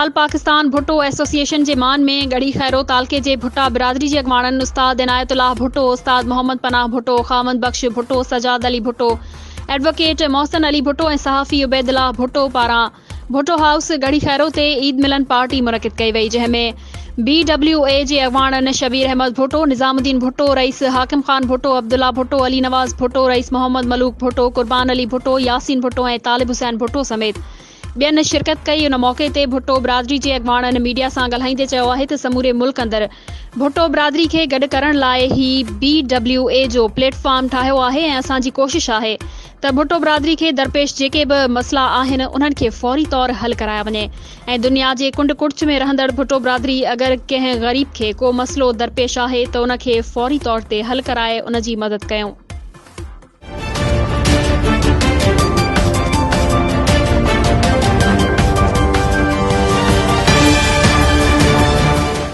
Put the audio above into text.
आल Pakistan Bhutto association जे मान में गढ़ी खैरो तालके जे भुट्टा बिरादरी जे अॻवाननि उस्ताद इनायतुल्लाह भुट्टो, उस्ताद मोहम्मद पनाह भुट्टो, खामद बख्श भुट्टो, सजाद अली भुट्टो, एडवोकेट मोहसिन अली भुट्टो ऐं सहाफ़ी उबैदुल्लाह भुट्टो पारां भुट्टो हाउस गढ़ी खैरो ते ईद मिलन पार्टी मुनक़िद कई वई, जंहिंमें BWA जे अॻवाननि शबीर अहमद भुट्टो, निज़ामुद्दीन भुट्टो, रईस हाकिम खान भुट्टो, अब्दुल्ला भुट्टो, अली नवाज़ भुट्टो, रईस मोहम्मद मलूक भुट्टो, कुर्बान अली भुट्टो, यासीन भुट्टो ऐं तालिब हुसैन भुट्टो समेत ॿियनि शिरकत कई। उन मौक़े ते भुट्टो बिरादरी जे अॻवाननि मीडिया सां ॻाल्हाईंदे चयो आहे त समूरे मुल्क अंदरि भुट्टो बिरादरी खे गॾु करण लाइ ही BWA जो प्लेटफॉर्म ठाहियो आहे ऐं असांजी कोशिश आहे त भुट्टो बिरादरी खे दरपेश जेके बि मसइला आहिनि उन्हनि खे फौरी तौर हल कराया वञे ऐं दुनिया जे कुंड कुड़च में रहंदड़ भुट्टो बिरादरी अगरि कंहिं ग़रीब खे को मसइलो दरपेश आहे त उन खे फौरी तौर ते हल कराए उन जी मदद कयूं।